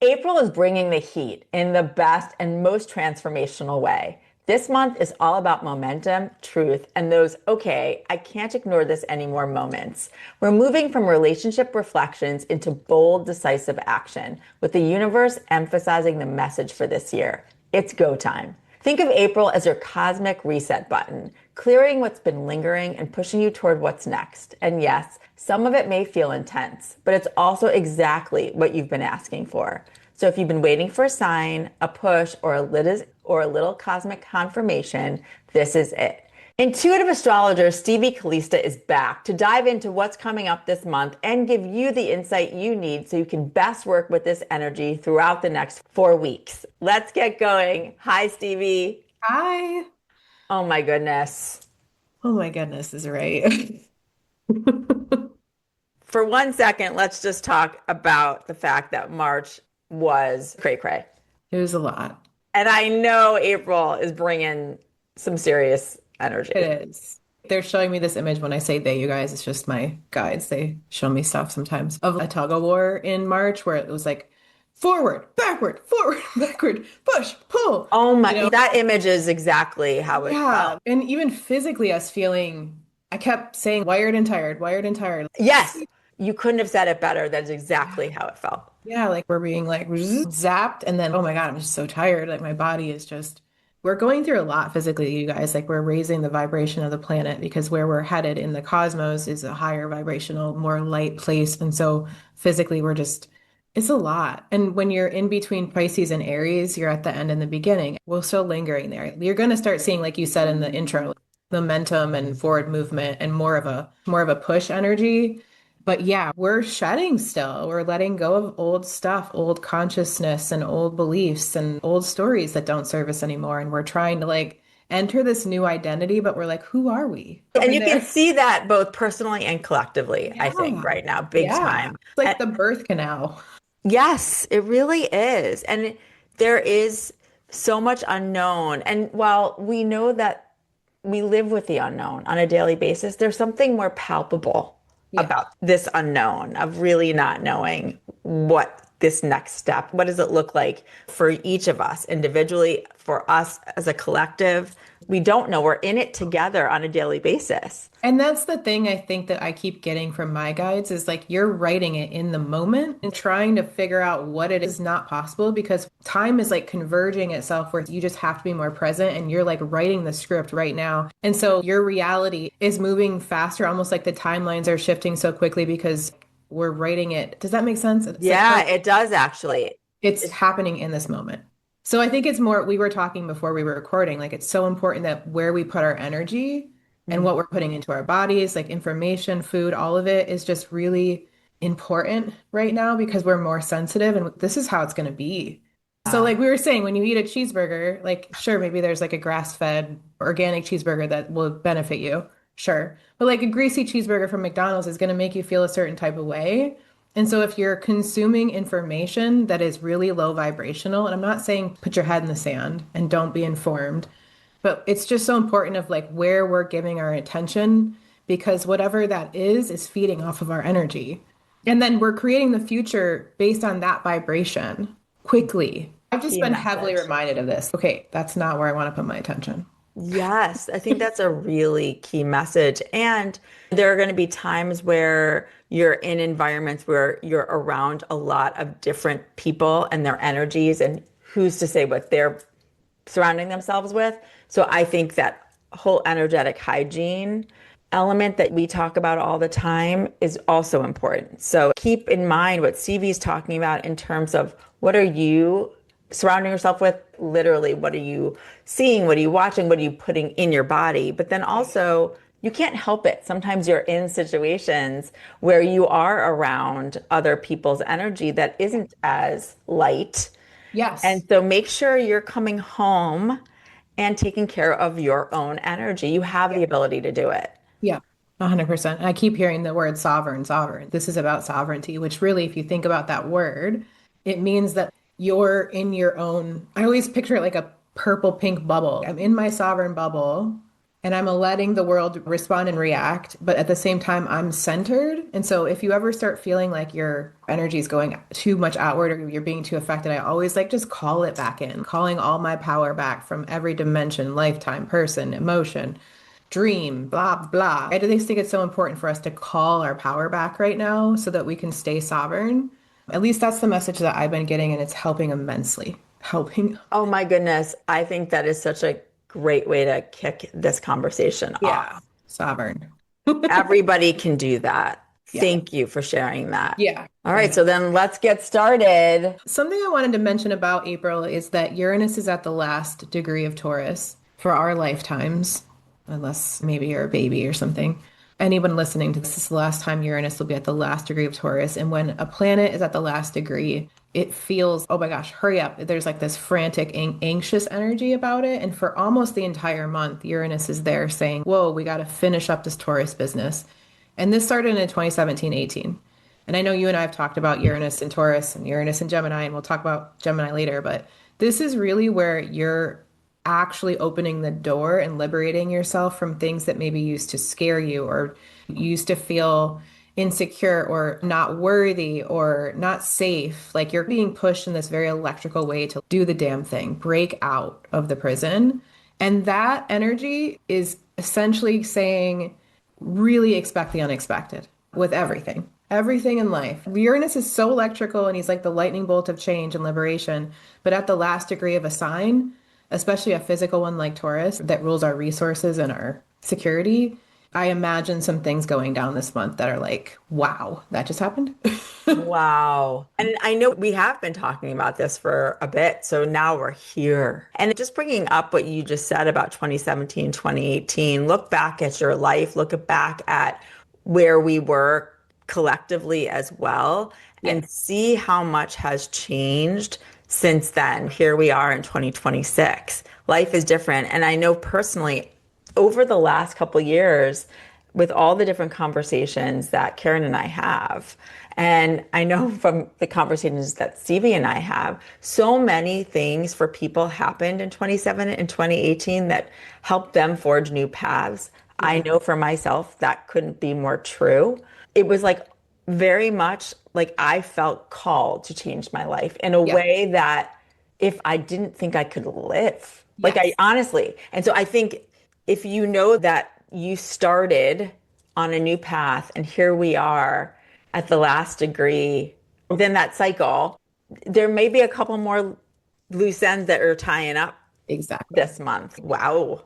April is bringing the heat in the best and most transformational way. This month is all about momentum, truth, and those, okay, I can't ignore this anymore moments. We're moving from relationship reflections into bold, decisive action, with the universe emphasizing the message for this year. It's go time. Think of April as your cosmic reset button, clearing what's been lingering and pushing you toward what's next. And yes, some of it may feel intense, but it's also exactly what you've been asking for. So if you've been waiting for a sign, a push, or a little cosmic confirmation, this is it. Intuitive astrologer Stevie Calista is back to dive into what's coming up this month and give you the insight you need so you can best work with this energy throughout the next 4 weeks. Let's get going. Hi, Stevie. Hi. Oh my goodness. Oh my goodness is right. For 1 second, let's just talk about the fact that March was cray cray. It was a lot. And I know April is bringing some serious It energy. is. They're showing me this image when I say they, you guys, it's just my guides. They show me stuff sometimes of a tug of war in March where it was like forward, backward, push, pull, Oh you my, know? that image is exactly how it Yeah. felt. And even physically, us feeling, I kept saying wired and tired, wired and tired. Yes, you couldn't have said it better. That's exactly Yeah. how it felt. Yeah, like we're being like zapped, and then oh my God, I'm just so tired. Like my body is just, we're going through a lot physically, you guys. Like we're raising the vibration of the planet because where we're headed in the cosmos is a higher vibrational, more light place. And so physically, we're just, it's a lot. And when you're in between Pisces and Aries, you're at the end and the beginning. We're still lingering there. You're going to start seeing, like you said in the intro, momentum and forward movement and more of a push energy. But yeah, we're shedding still. We're letting go of old stuff, old consciousness and old beliefs and old stories that don't serve us anymore. And we're trying to like enter this new identity, but we're like, who are we And over you can there? see that both personally and collectively, I think, Yeah. right now, big Yeah. time. It's And like the birth canal. yes, it really is. And there is so much unknown. And while we know that we live with the unknown on a daily basis, there's something more palpable Yeah. about this unknown of really not knowing what this next step, what does it look like for each of us individually, for us as a collective? We don't know. We're in it together on a daily basis. And that's the thing I think that I keep getting from my guides is like you're writing it in the moment and trying to figure out what it is not possible because time is like converging itself where you just have to be more present and you're like writing the script right now. And so your reality is moving faster, almost like the timelines are shifting so quickly because we're writing it. Does that make sense? It's like Yeah, it does actually. it's It- happening in this moment. So I think it's more, we were talking before we were recording, like it's so important that where we put our energy and what we're putting into our bodies, like information, food, all of it is just really important right now because we're more sensitive and this is how it's going to be. So Yeah. like we were saying, when you eat a cheeseburger, like sure, maybe there's like a grass-fed organic cheeseburger that will benefit you. Sure. But like a greasy cheeseburger from McDonald's is going to make you feel a certain type of way. And so if you're consuming information that is really low vibrational, and I'm not saying put your head in the sand and don't be informed, but it's just so important of like where we're giving our attention because whatever that is feeding off of our energy. And then we're creating the future based on that vibration quickly. I've just Key been heavily message. reminded of this. Okay, that's not where I want to put my attention. Yes, I think that's a really key message. And there are going to be times where you're in environments where you're around a lot of different people and their energies, and who's to say what they're surrounding themselves with. So I think that whole energetic hygiene element that we talk about all the time is also important. So keep in mind what Stevie's talking about in terms of what are you surrounding yourself with? Literally, what are you seeing? What are you watching? What are you putting in your body? But then also, you can't help it. Sometimes you're in situations where you are around other people's energy that isn't as light, and Yes. so make sure you're coming home and taking care of your own energy. You have the ability to do it. Yeah, 100%. I keep hearing the word sovereign, sovereign. This is about sovereignty, which really, if you think about that word, it means that you're in your own. I always picture it like a purple pink bubble. I'm in my sovereign bubble and I'm letting the world respond and react, but at the same time, I'm centered. And so if you ever start feeling like your energy is going too much outward or you're being too affected, I always like just call it back in, calling all my power back from every dimension, lifetime, person, emotion, dream, blah, blah. I just think it's so important for us to call our power back right now so that we can stay sovereign. At least that's the message that I've been getting, and it's helping immensely. Helping. Oh my goodness. I think that is such a great way to kick this conversation Yeah, off. sovereign. Everybody can do that. Yeah. Thank you for sharing that. Yeah, All I right, know. so then let's get started. Something I wanted to mention about April is that Uranus is at the last degree of Taurus for our lifetimes, unless maybe you're a baby or something. Anyone listening to this is the last time Uranus will be at the last degree of Taurus. And when a planet is at the last degree, it feels, oh my gosh, hurry up. There's like this frantic, anxious energy about it. And for almost the entire month, Uranus is there saying, whoa, we got to finish up this Taurus business. And this started in 2017, 18. And I know you and I have talked about Uranus and Taurus and Uranus and Gemini, and we'll talk about Gemini later, but this is really where you're actually opening the door and liberating yourself from things that maybe used to scare you or used to feel insecure or not worthy or not safe. Like you're being pushed in this very electrical way to do the damn thing, break out of the prison. And that energy is essentially saying, really expect the unexpected with everything. Everything in life. Uranus is so electrical and he's like the lightning bolt of change and liberation. But at the last degree of a sign, especially a physical one like Taurus that rules our resources and our security, I imagine some things going down this month that are like, wow, that just happened. Wow. And I know we have been talking about this for a bit, so now we're here. And just bringing up what you just said about 2017, 2018, look back at your life, look back at where we were collectively as well, Yeah. and see how much has changed since then. Here we are in 2026. Life is different. And I know personally, over the last couple years, with all the different conversations that Karen and I have, and I know from the conversations that Stevie and I have, so many things for people happened in 27 and 2018 that helped them forge new paths. I Yeah. know for myself that couldn't be more true. It was like very much like I felt called to change my life in a Yeah. way that if I didn't think I could live, like I Yes. honestly. And so I think if you know that you started on a new path and here we are at the last degree within that cycle, there may be a couple more loose ends that are tying up Exactly. this month. Wow.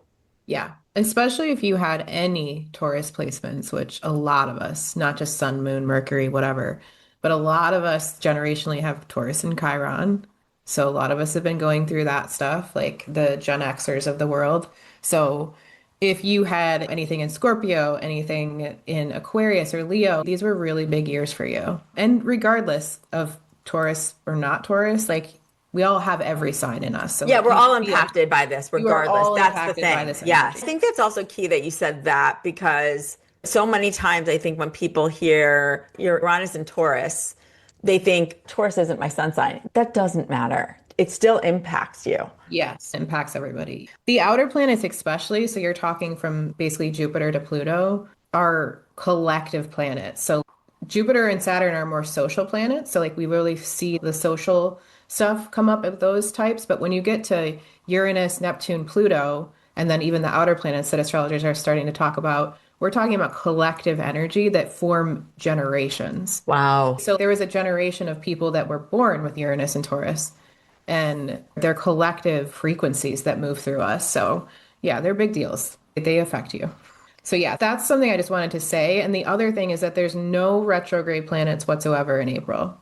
Yeah. Especially if you had any Taurus placements, which a lot of us, not just Sun, Moon, Mercury, whatever, but a lot of us generationally have Taurus and Chiron. So a lot of us have been going through that stuff, like the Gen Xers of the world. So if you had anything in Scorpio, anything in Aquarius or Leo, these were really big years for you. And regardless of Taurus or not Taurus, like we all have every sign in us. So Yeah, like we're you all should be impacted by this you are regardless. all That's the impacted by thing. this Yes. I energy. think that's also key that you said that because so many times I think when people hear Uranus and Taurus, they think Taurus isn't my sun sign. That doesn't matter. It still impacts you. Yes, impacts everybody. The outer planets, especially, so you're talking from basically Jupiter to Pluto, are collective planets. So Jupiter and Saturn are more social planets. So, like, we really see the social stuff come up of those types. But when you get to Uranus, Neptune, Pluto, and then even the outer planets that astrologers are starting to talk about, we're talking about collective energy that form generations. Wow. So there was a generation of people that were born with Uranus and Taurus and their collective frequencies that move through us. So, yeah, they're big deals. They affect you. So, yeah, that's something I just wanted to say. And the other thing is that there's no retrograde planets whatsoever in April.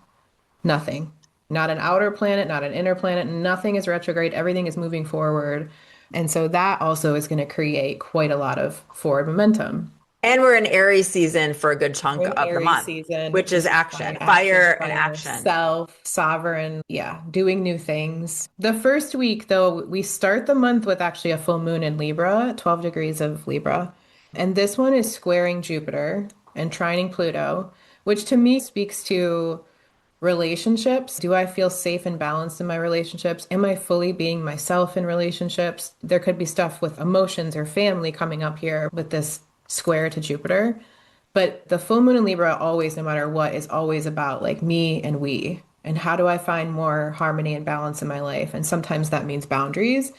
Nothing. Not an outer planet, not an inner planet. Nothing is retrograde. Everything is moving forward. And so that also is going to create quite a lot of forward momentum. And we're in Aries season for a good chunk We're in of the Aries month, season, which is which is action, fire, fire and fire, action. self, sovereign, yeah, doing new things. The first week, though, we start the month with actually a full moon in Libra, 12 degrees of Libra. And this one is squaring Jupiter and trining Pluto, which to me speaks to Relationships. Do I feel safe and balanced in my relationships? Am I fully being myself in relationships? There could be stuff with emotions or family coming up here with this square to Jupiter. But the full moon in Libra always, no matter what, is always about like me and we. And how do I find more harmony and balance in my life? And sometimes that means boundaries.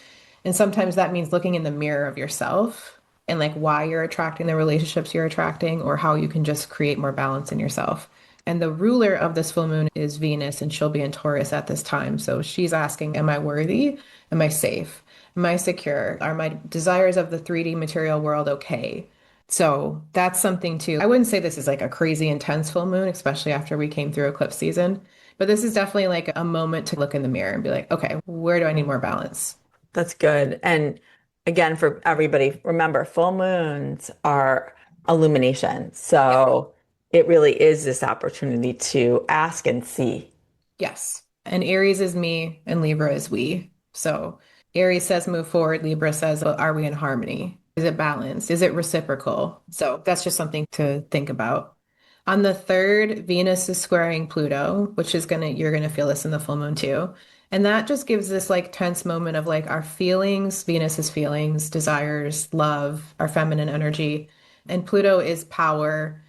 And sometimes that means looking in the mirror of yourself and like why you're attracting the relationships you're attracting or how you can just create more balance in yourself. And the ruler of this full moon is Venus, and she'll be in Taurus at this time. So she's asking, am I worthy? Am I safe? Am I secure? Are my desires of the 3D material world okay? So that's something too. I wouldn't say this is like a crazy intense full moon, especially after we came through eclipse season, but this is definitely like a moment to look in the mirror and be like, okay, where do I need more balance? That's good. And again, for everybody, remember, full moons are illumination. Yeah. So it really is this opportunity to ask and see. Yes. And Aries is me and Libra is we. So Aries says move forward. Libra says, well, are we in harmony? Is it balanced? Is it reciprocal? So that's just something to think about. On the third, Venus is squaring Pluto, which is you're gonna feel this in the full moon too. And that just gives this like tense moment of like our feelings, Venus's feelings, desires, love, our feminine energy. And Pluto is power,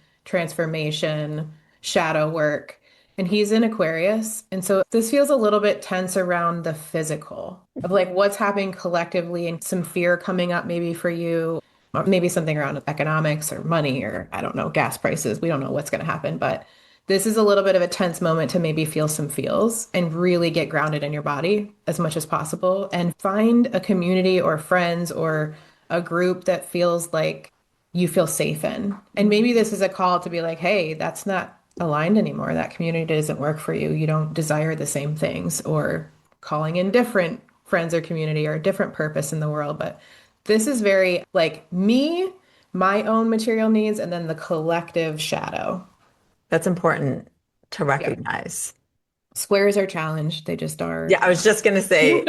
transformation, shadow work. And he's in Aquarius. And so this feels a little bit tense around the physical of like what's happening collectively and some fear coming up maybe for you, or maybe something around economics or money or I don't know, gas prices. We don't know what's going to happen, but this is a little bit of a tense moment to maybe feel some feels and really get grounded in your body as much as possible and find a community or friends or a group that feels like you feel safe in. And maybe this is a call to be like, hey, that's not aligned anymore. That community doesn't work for you. You don't desire the same things, or calling in different friends or community or a different purpose in the world. But this is very like me, my own material needs, and then the collective shadow. That's important to Yeah. recognize. Squares are challenged. They just are. Yeah, I was just going to say,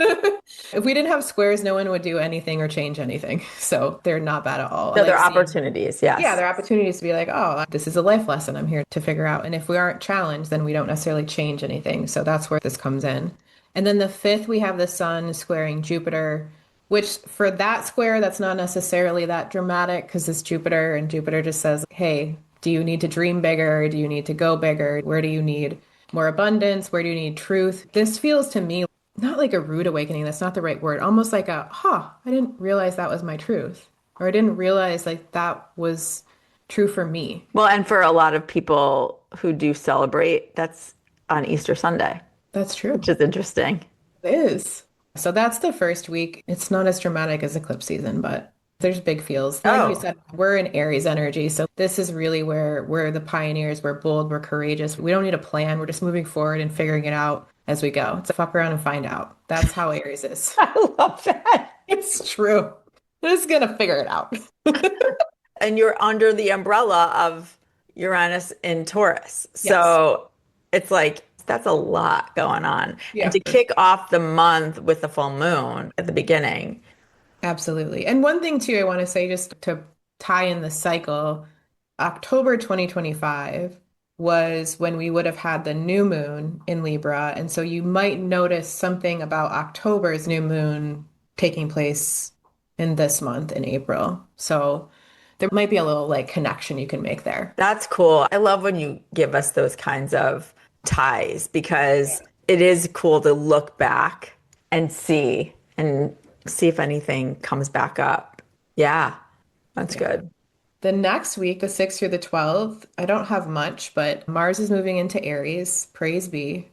If we didn't have squares, no one would do anything or change anything. So they're not bad at all. I no, there like are seeing, opportunities. yeah, Yes. there are opportunities to be like, oh, this is a life lesson I'm here to figure out. And if we aren't challenged, then we don't necessarily change anything. So that's where this comes in. And then the fifth, we have the sun squaring Jupiter, which for that square, that's not necessarily that dramatic because it's Jupiter, and Jupiter just says, hey, do you need to dream bigger? Do you need to go bigger? Where do you need more abundance? Where do you need truth? This feels to me not like a rude awakening. That's not the right word. Almost like I didn't realize that was my truth. Or I didn't realize like that was true for me. Well, and for a lot of people who do celebrate, that's on Easter Sunday, That's true. which is interesting. It is. So that's the first week. It's not as dramatic as eclipse season, but there's big feels. Like you Oh, said, we're in Aries energy. So this is really where we're the pioneers. We're bold. We're courageous. We don't need a plan. We're just moving forward and figuring it out as we go. It's a fuck around and find out. That's how Aries is. I love that. It's true. We're just gonna figure it out. And you're under the umbrella of Uranus in Taurus. Yes. So it's like that's a lot going on. And Yeah. to kick off the month with the full moon at the beginning. Absolutely. And one thing too, I want to say just to tie in the cycle, October 2025 was when we would have had the new moon in Libra. And so you might notice something about October's new moon taking place in this month in April. So there might be a little like connection you can make there. That's cool. I love when you give us those kinds of ties because it is cool to look back and see if anything comes back up. Yeah, that's Yeah. good. The next week, the 6th through the 12th, I don't have much, but Mars is moving into Aries. Praise be.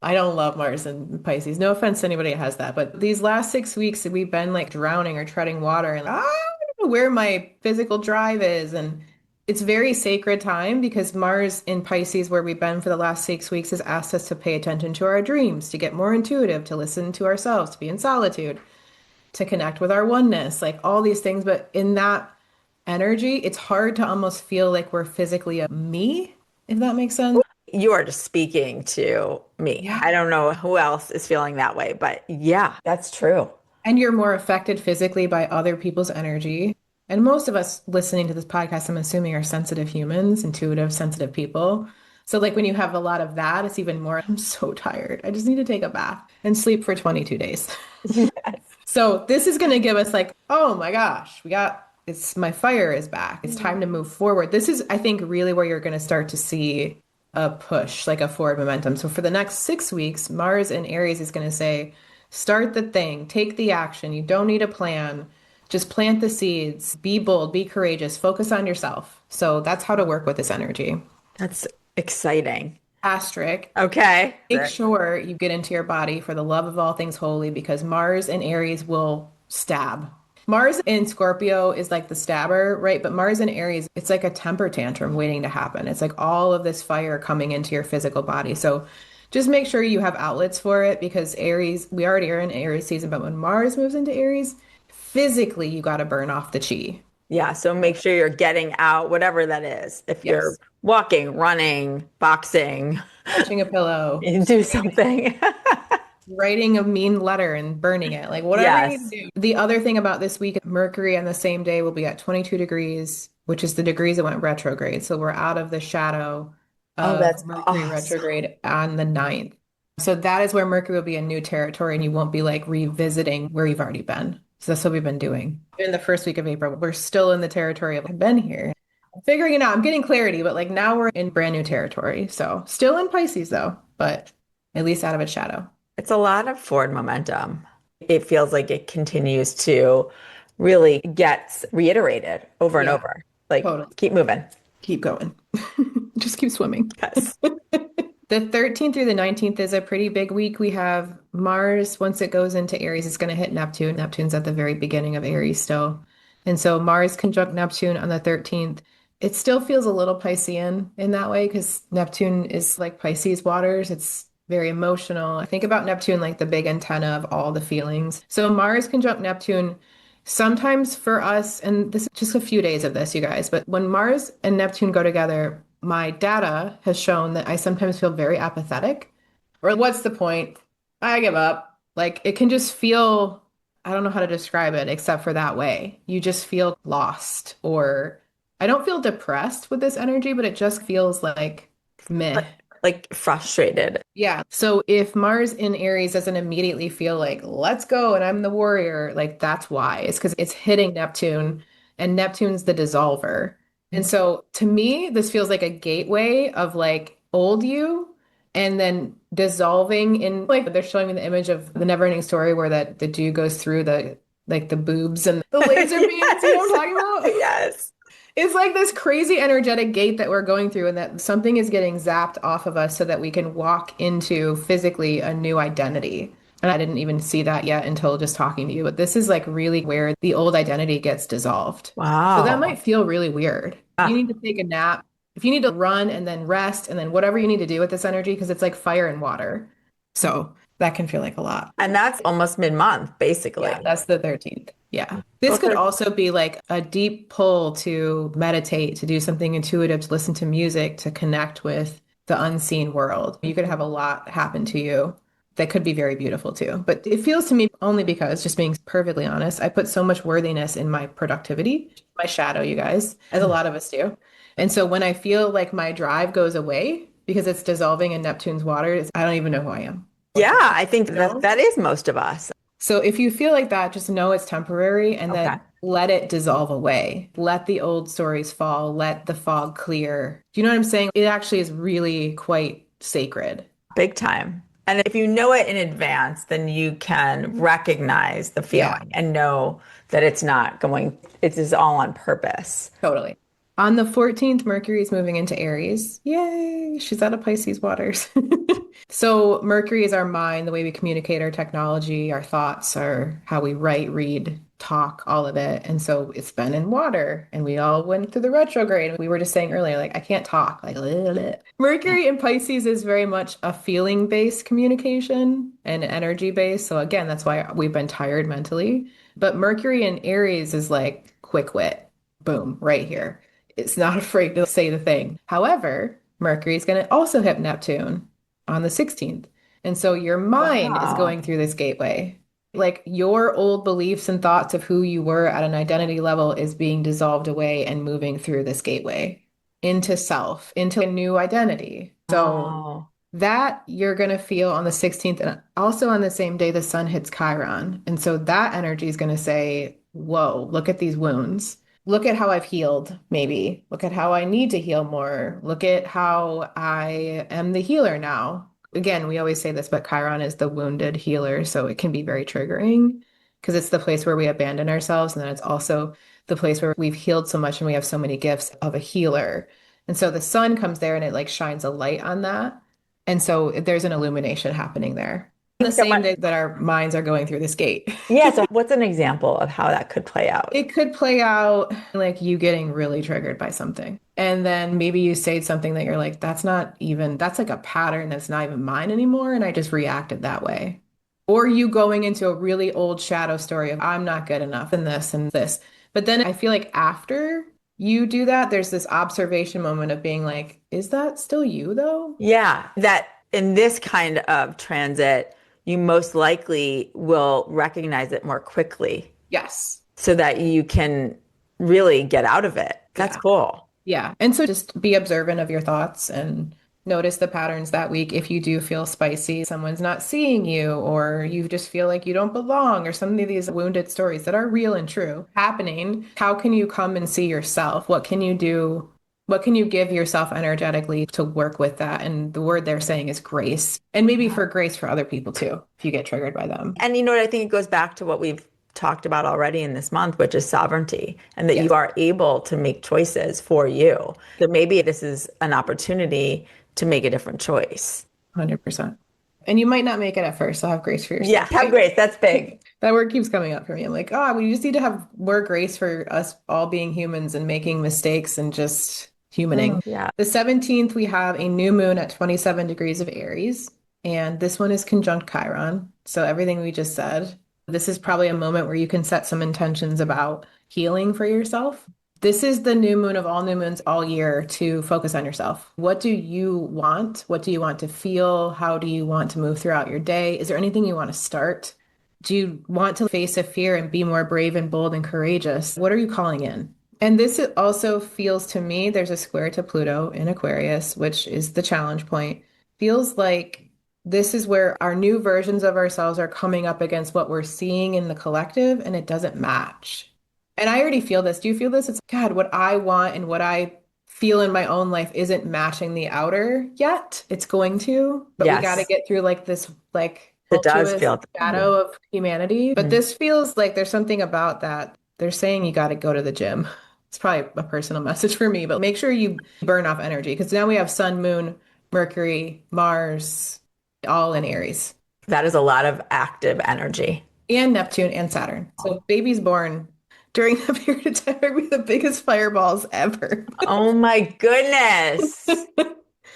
I don't love Mars and Pisces. No offense to anybody that has that, but these last 6 weeks we've been like drowning or treading water and I don't know where my physical drive is. And it's very sacred time because Mars in Pisces, where we've been for the last 6 weeks, has asked us to pay attention to our dreams, to get more intuitive, to listen to ourselves, to be in solitude, to connect with our oneness, like all these things. But in that energy, it's hard to almost feel like we're physically a me, if that makes sense. You are just speaking to me. Yeah. I don't know who else is feeling that way, but yeah, that's true. And you're more affected physically by other people's energy. And most of us listening to this podcast, I'm assuming, are sensitive humans, intuitive, sensitive people. So like when you have a lot of that, it's even more, I'm so tired. I just need to take a bath and sleep for 22 days. Yes. So this is going to give us like, oh my gosh, it's my fire is back. It's time to move forward. This is, I think, really where you're going to start to see a push, like a forward momentum. So for the next 6 weeks, Mars in Aries is going to say, start the thing, take the action. You don't need a plan. Just plant the seeds, be bold, be courageous, focus on yourself. So that's how to work with this energy. That's exciting. Asterisk. Okay. Make sure you get into your body for the love of all things holy because Mars in Aries will stab. Mars in Scorpio is like the stabber, right? But Mars in Aries, it's like a temper tantrum waiting to happen. It's like all of this fire coming into your physical body. So just make sure you have outlets for it because Aries, we already are in Aries season, but when Mars moves into Aries, physically you got to burn off the chi. Yeah, so make sure you're getting out, whatever that is. If you're Yes. walking, running, boxing, Touching a pillow, you do something. writing a mean letter and burning it, like whatever you need Yes. to do. The other thing about this week, Mercury on the same day will be at 22 degrees, which is the degrees it went retrograde. So we're out of the shadow Oh, of that's Mercury awesome. retrograde on the 9th. So that is where Mercury will be in new territory and you won't be like revisiting where you've already been. So that's what we've been doing. In the first week of April, we're still in the territory of I've been here. I'm figuring it out. I'm getting clarity, but like now we're in brand new territory. So still in Pisces though, but at least out of its shadow. It's a lot of forward momentum. It feels like it continues to really get reiterated over and Yeah, over. Like, totally. keep moving. Keep going. Just keep swimming. Yes. The 13th through the 19th is a pretty big week. We have Mars, once it goes into Aries, it's going to hit Neptune. Neptune's at the very beginning of Aries still. And so Mars conjunct Neptune on the 13th. It still feels a little Piscean in that way because Neptune is like Pisces waters. It's very emotional. I think about Neptune like the big antenna of all the feelings. So Mars conjunct Neptune, sometimes for us, and this is just a few days of this, you guys, but when Mars and Neptune go together, my data has shown that I sometimes feel very apathetic. Or what's the point? I give up. Like it can just feel, I don't know how to describe it except for that way. You just feel lost, or I don't feel depressed with this energy, but it just feels like meh. Like frustrated. Yeah. So if Mars in Aries doesn't immediately feel like, let's go and I'm the warrior, like that's why. It's because it's hitting Neptune and Neptune's the dissolver. And so to me, this feels like a gateway of like old you and then dissolving in like they're showing me the image of the never ending story where that the dude goes through the like the boobs and the laser beams, you know what I'm talking about? Yes. It's like this crazy energetic gate that we're going through, and that something is getting zapped off of us so that we can walk into physically a new identity. And I didn't even see that yet until just talking to you, but this is like really where the old identity gets dissolved. So that Wow. might feel really weird. You Ah, need to take a nap. If you need to run and then rest and then whatever you need to do with this energy, because it's like fire and water. So that can feel like a lot. and that's almost mid-month, Yeah, basically. that's the 13th. Yeah. This Both could are also be like a deep pull to meditate, to do something intuitive, to listen to music, to connect with the unseen world. You could have a lot happen to you that could be very beautiful too. But it feels to me only because, just being perfectly honest, I put so much worthiness in my productivity, my shadow, you guys, as a lot of us do. And so when I feel like my drive goes away because it's dissolving in Neptune's waters, I don't even know who I am. Yeah, I think that No. that is most of us. So if you feel like that, just know it's temporary and that Okay. let it dissolve away. Let the old stories fall. Let the fog clear. Do you know what I'm saying? It actually is really quite sacred. Big time. And if you know it in advance, then you can recognize the Yeah, feeling and know that it's not going, it is all on purpose. totally. On the 14th, Mercury is moving into Aries. Yay, she's out of Pisces waters. So Mercury is our mind, the way we communicate, our technology, our thoughts, our how we write, read, talk, all of it. And so it's been in water, and we all went through the retrograde. We were just saying earlier, like I can't talk, like Mercury in Pisces is very much a feeling-based communication and energy-based. So again, that's why we've been tired mentally. But Mercury in Aries is like quick wit, boom, right here. It's not afraid to say the thing. However, Mercury is going to also hit Neptune on the 16th. And so your mind is Wow. going through this gateway. Like your old beliefs and thoughts of who you were at an identity level is being dissolved away and moving through this gateway into self, into a new identity. So Oh, that you're going to feel on the 16th, and also on the same day the sun hits Chiron. And so that energy is going to say, whoa, look at these wounds. Look at how I've healed, maybe. Look at how I need to heal more. Look at how I am the healer now. Again, we always say this, but Chiron is the wounded healer. So it can be very triggering because it's the place where we abandon ourselves. And then it's also the place where we've healed so much and we have so many gifts of a healer. And so the sun comes there and it like shines a light on that. And so there's an illumination happening there. On the thanks so same much. day that our minds are going through this gate. Yeah, so what's an example of how that could play out? It could play out like you getting really triggered by something. And then maybe you say something that you're like, that's not even, that's like a pattern that's not even mine anymore. And I just reacted that way. Or you going into a really old shadow story of, I'm not good enough in this and this. But then I feel like after you do that, there's this observation moment of being like, is that still you though? Yeah, that in this kind of transit, you most likely will recognize it more quickly Yes. so that you can really get out of it. That's Yeah. cool. Yeah. And so just be observant of your thoughts and notice the patterns that week. If you do feel spicy, someone's not seeing you, or you just feel like you don't belong, or some of these wounded stories that are real and true happening, how can you come and see yourself? What can you do? What can you give yourself energetically to work with that? And the word they're saying is grace. And maybe for grace for other people too, if you get triggered by them. And you know what? I think it goes back to what we've talked about already in this month, which is sovereignty, and that you Yes, are able to make choices for you. So maybe this is an opportunity to make a different choice. 100%. And you might not make it at first, so have grace for Yeah, yourself. have grace. That's big. That word keeps coming up for me. I'm like, oh, we just need to have more grace for us all being humans and making mistakes and just humaning. Yeah. The 17th, we have a new moon at 27 degrees of Aries, and this one is conjunct Chiron. So everything we just said, this is probably a moment where you can set some intentions about healing for yourself. This is the new moon of all new moons all year to focus on yourself. What do you want? What do you want to feel? How do you want to move throughout your day? Is there anything you want to start? Do you want to face a fear and be more brave and bold and courageous? What are you calling in? And this also feels to me, there's a square to Pluto in Aquarius, which is the challenge point. Feels like this is where our new versions of ourselves are coming up against what we're seeing in the collective, and it doesn't match. And I already feel this. Do you feel this? It's God, what I want and what I feel in my own life isn't matching the outer yet. It's going to, but we got to Yes, get through like this like it does tumultuous feel. shadow of humanity. But this feels like there's something about that. They're saying you got to go to the gym. It's probably a personal message for me, but make sure you burn off energy because now we have Sun, Moon, Mercury, Mars, all in Aries, That is a lot of active energy. and Neptune and Saturn. So babies born during the period of time are the biggest fireballs ever. Oh my goodness.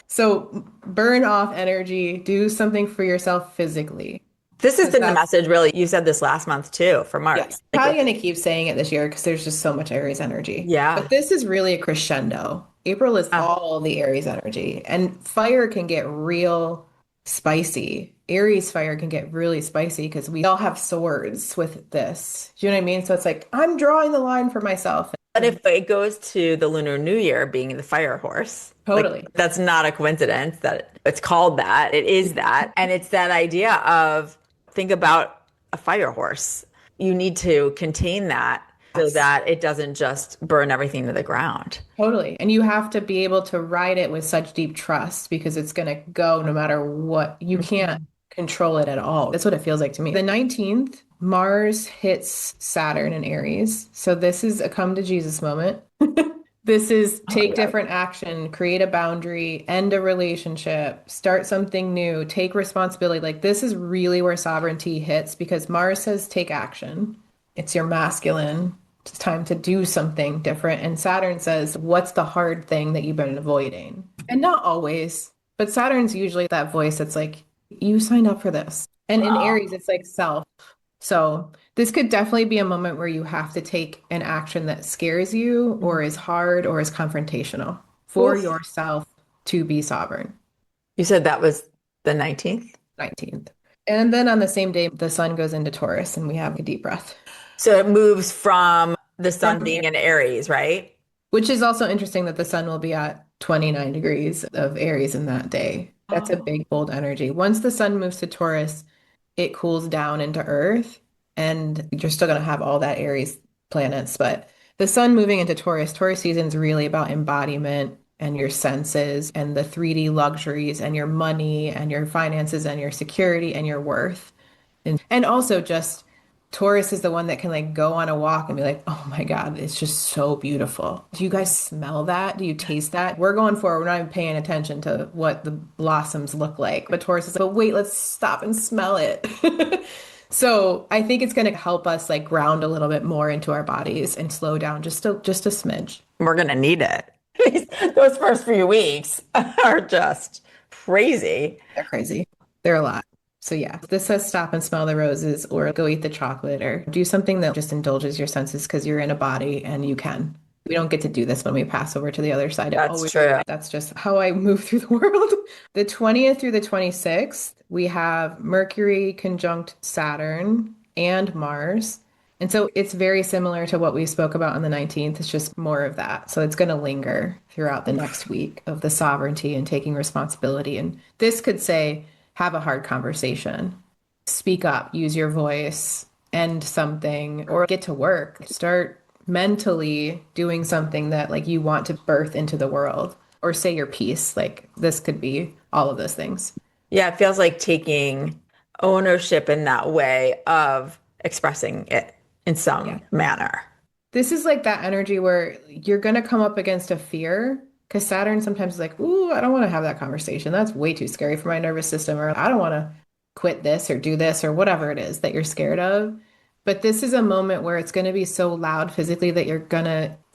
So burn off energy, do something for yourself physically. This has Because been the that's, message, really. You said this last month too for Mars. yes, probably going to keep saying it this year because there's just so much Aries energy. Yeah. But this is really a crescendo. April is Ah, all the Aries energy, and fire can get real spicy. Aries fire can get really spicy because we all have swords with this. Do you know what I mean? So it's like, I'm drawing the line for myself. but if it goes to the Lunar New Year being the fire horse, like Totally. that's not a coincidence that it's called that. It is that. And it's that idea of think about a fire horse. You need to contain that so Yes. that it doesn't just burn everything to the ground. Totally. And you have to be able to ride it with such deep trust because it's going to go no matter what. You can't control it at all. That's what it feels like to me. The 19th, Mars hits Saturn in Aries. So this is a come to Jesus moment. This is Oh, take yeah. different action, create a boundary, end a relationship, start something new, take responsibility. Like this is really where sovereignty hits because Mars says take action. It's your masculine. It's time to do something different. And Saturn says, what's the hard thing that you've been avoiding? And not always, but Saturn's usually that voice that's like, you signed up for this. And in Aries, it's like self. So this could definitely be a moment where you have to take an action that scares you or is hard or is confrontational for Oof. yourself to be sovereign. You said that was the 19th. 19th. And then on the same day, the sun goes into Taurus and we have a deep breath. So it moves from the sun From being Aries. in Aries, right? Which is also interesting that the sun will be at 29 degrees of Aries in that day. That's a Oh, big, bold energy. Once the sun moves to Taurus, it cools down into Earth, and you're still going to have all that Aries planets. But the sun moving into Taurus, Taurus season is really about embodiment and your senses and the 3D luxuries and your money and your finances and your security and your worth. And also just Taurus is the one that can like go on a walk and be like, oh my God, it's just so beautiful. Do you guys smell that? Do you taste that? We're going forward. We're not even paying attention to what the blossoms look like. But Taurus is like, but wait, let's stop and smell it. So I think it's going to help us like ground a little bit more into our bodies and slow down just a smidge. we're gonna need it. Those first few weeks are just crazy. They're crazy. They're a lot. So yeah, this says stop and smell the roses or go eat the chocolate or do something that just indulges your senses because you're in a body and you can. We don't get to do this when we pass over to the other side. That's true. That's just how I move through the world. The 20th through the 26th, we have Mercury conjunct Saturn and Mars. And so it's very similar to what we spoke about on the 19th. It's just more of that. So it's going to linger throughout the next week of the sovereignty and taking responsibility. And this could say, have a hard conversation, speak up, use your voice, end something, or get to work. Start mentally doing something that like you want to birth into the world or say your piece. Like this could be all of those things. Yeah, it feels like taking ownership in that way of expressing it in Yeah. some manner. This is like that energy where you're going to come up against a fear because Saturn sometimes is like, ooh, I don't want to have that conversation. That's way too scary for my nervous system. Or I don't want to quit this or do this or whatever it is that you're scared of. But this is a moment where it's going to be so loud physically that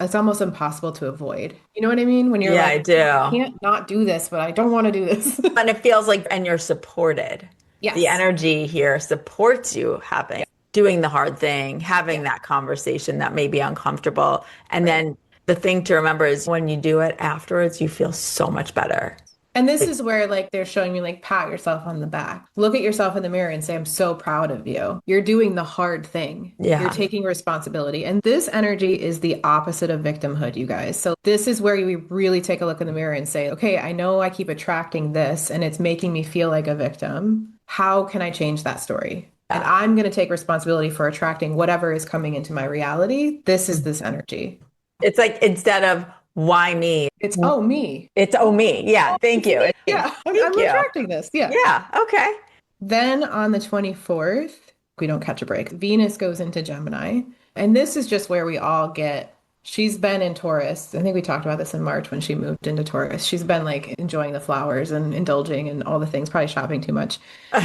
it's almost impossible to avoid. You know what I mean? When you're Yeah, like, I I do. can't not do this, but I don't want to do this. And it feels like, and you're supported. The Yes. energy here supports you having, doing the hard thing, having Yeah. that conversation that may be uncomfortable. And Right. then the thing to remember is when you do it afterwards, you feel so much better. And this is where like they're showing you like pat yourself on the back. Look at yourself in the mirror and say, I'm so proud of you. You're doing the hard thing. You're Yeah. taking responsibility. And this energy is the opposite of victimhood, you guys. So this is where we really take a look in the mirror and say, okay, I know I keep attracting this and it's making me feel like a victim. How can I change that story? And Yeah. I'm going to take responsibility for attracting whatever is coming into my reality. This is this energy. It's like instead of why me, It's, oh, me. it's oh me. Yeah. Thank It's you. me. It's me. Yeah, Thank I'm you. attracting this. Yeah. Yeah. Okay. Then on the 24th, we don't catch a break. Venus goes into Gemini. And this is just where we all get, she's been in Taurus. I think we talked about this in March when she moved into Taurus. She's been like enjoying the flowers and indulging and all the things, probably shopping too much.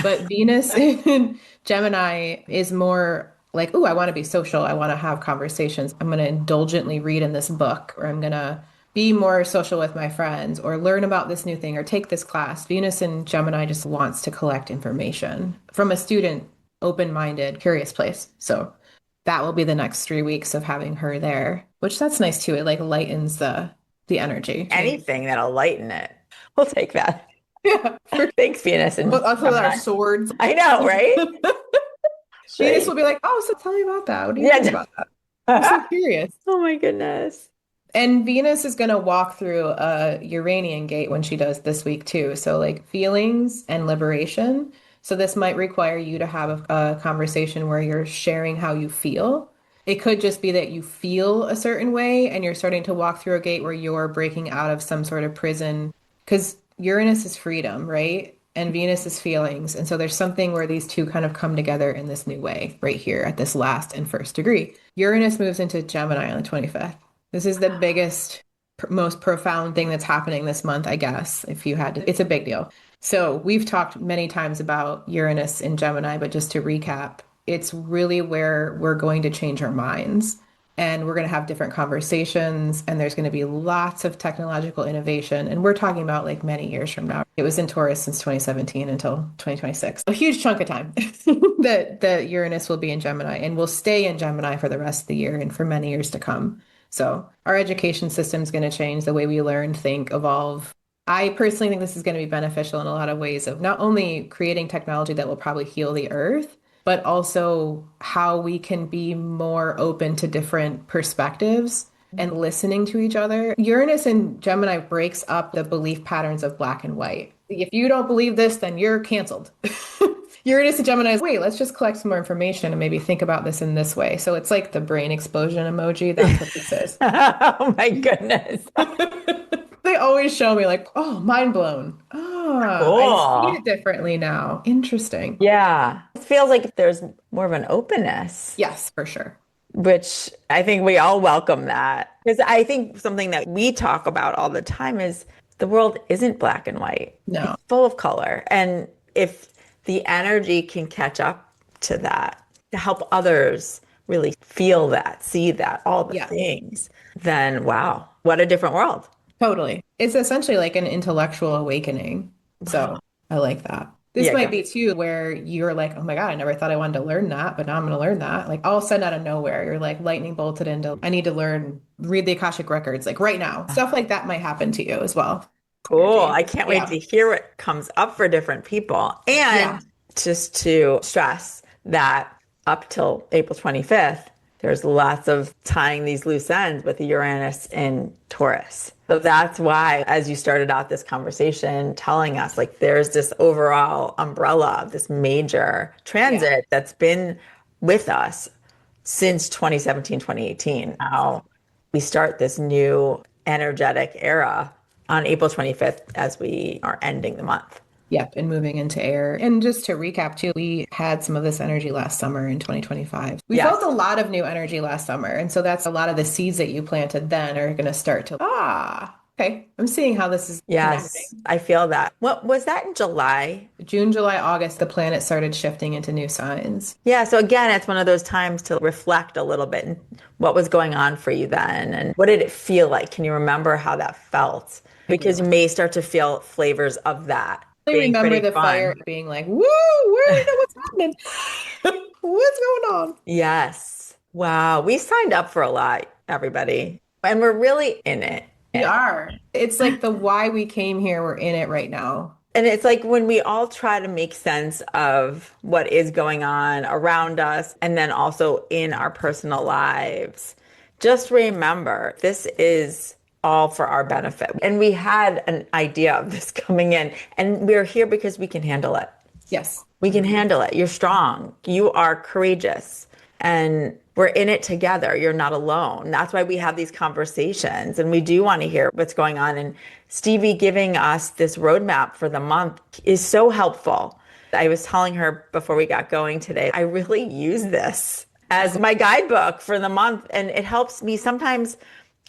But Venus in Gemini is more like, oh, I want to be social. I want to have conversations. I'm going to indulgently read in this book, or I'm going to be more social with my friends or learn about this new thing or take this class. Venus in Gemini just wants to collect information from a student, open-minded, curious place. So that will be the next 3 weeks of having her there, which that's nice too. It like lightens the energy. Anything that'll lighten it. We'll take that. Yeah. Thanks, Venus and But also our Gemini. swords. I know, right? Venus will Right. be like, oh, so tell me about that. What do you think Yeah. about that? I'm so curious. Oh my goodness. And Venus is going to walk through a Uranian gate when she does this week too. So like feelings and liberation. So this might require you to have a conversation where you're sharing how you feel. It could just be that you feel a certain way and you're starting to walk through a gate where you're breaking out of some sort of prison because Uranus is freedom, right? And Venus is feelings. And so there's something where these two kind of come together in this new way right here at this last and first degree. Uranus moves into Gemini on the 25th. This is the biggest, most profound thing that's happening this month, I guess, if you had to. It's a big deal. So we've talked many times about Uranus in Gemini, but just to recap, it's really where we're going to change our minds and we're going to have different conversations and there's going to be lots of technological innovation. And we're talking about like many years from now. It was in Taurus since 2017 until 2026. A huge chunk of time that Uranus will be in Gemini and will stay in Gemini for the rest of the year and for many years to come. So our education system is going to change the way we learn, think, evolve. I personally think this is going to be beneficial in a lot of ways of not only creating technology that will probably heal the earth, but also how we can be more open to different perspectives and listening to each other. Uranus in Gemini breaks up the belief patterns of black and white. If you don't believe this, then you're canceled. Uranus in Gemini is, wait, let's just collect some more information and maybe think about this in this way. So it's like the brain explosion emoji. That's what this is. Oh my goodness. They always show me like, oh, mind blown. Ah, I see Cool. it differently now. Interesting. Yeah. It feels like there's more of an openness, Yes, for sure. which I think we all welcome that. Because I think something that we talk about all the time is the world isn't black and white. No. It's full of color. And if the energy can catch up to that, to help others really feel that, see that, all the Yeah, things, then wow, what a different world. totally. It's essentially like an intellectual awakening. So I like that. This Yeah, might be too where you're like, oh my God, I never thought I wanted to learn that, but now I'm going to learn that. Like all of a sudden out of nowhere, you're like lightning bolted into, I need to learn, read the Akashic records like right now. Stuff like that might happen to you as well. cool. Energy. I can't wait Yeah. to hear what comes up for different people. Yeah. And just to stress that up till April 25th, there's lots of tying these loose ends with Uranus in Taurus. So that's why, as you started out this conversation, telling us like there's this overall umbrella of this major transit that's been with us since 2017, 2018. Now we start this new energetic era on April 25th as we are ending the month. Yep, and moving into air. And just to recap too, we had some of this energy last summer in 2025. We Yes. felt a lot of new energy last summer. And so that's a lot of the seeds that you planted then are going to start to, okay, I'm seeing how this is Yes, connecting. I feel that. What was that in July? June, July, August, the planet started shifting into new signs. Yeah, so again, it's one of those times to reflect a little bit. And what was going on for you then? And what did it feel like? Can you remember how that felt? Because you may start to feel flavors of that I being remember pretty the fire fun. being like, woo, where what's happening? What's going on? Yes. Wow. We signed up for a lot, everybody. And we're really in it. We are. It's like the why we came here, we're in it right now. And it's like when we all try to make sense of what is going on around us and then also in our personal lives, just remember this is all for our benefit. And we had an idea of this coming in, and we're here because we can handle it. Yes. We can handle it. You're strong. You are courageous. And we're in it together. You're not alone. That's why we have these conversations. And we do want to hear what's going on. And Stevie giving us this roadmap for the month is so helpful. I was telling her before we got going today, I really use this as my guidebook for the month. And it helps me. Sometimes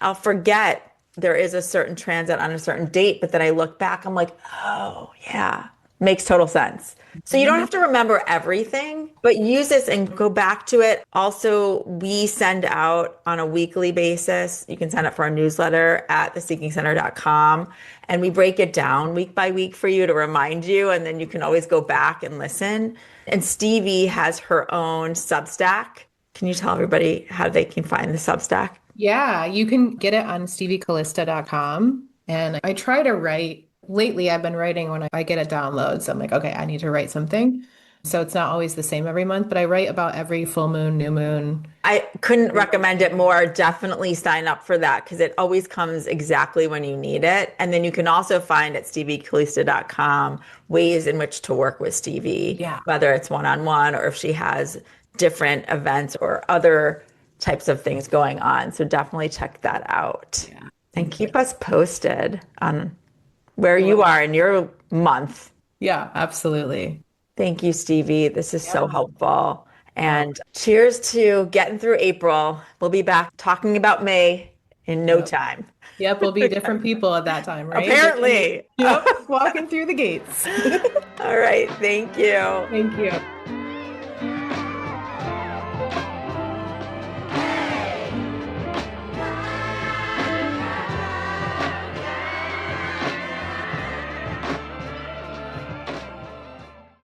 I'll forget there is a certain transit on a certain date, but then I look back, I'm like, oh, yeah, makes total sense. So you don't have to remember everything, but use this and go back to it. Also, we send out on a weekly basis. You can sign up for our newsletter at theseekingcenter.com. And we break it down week by week for you to remind you. And then you can always go back and listen. And Stevie has her own Substack. Can you tell everybody how they can find the Substack? Yeah, you can get it on steviecalista.com. And I try to write, lately I've been writing when I get a download. So I'm like, okay, I need to write something. So it's not always the same every month, but I write about every full moon, new moon. I couldn't recommend it more. Definitely sign up for that because it always comes exactly when you need it. And then you can also find at steviecalista.com ways in which to work with Stevie, Yeah. whether it's one-on-one or if she has different events or other types of things going on. So definitely check that out. Yeah. And keep us posted on where you are in your month. Yeah, absolutely. Thank you, Stevie. This is so helpful. And cheers to getting through April. We'll be back talking about May in no time. Yep, we'll be different people at that time, right? Apparently. Yep, walking through the gates. All right. Thank you. Thank you.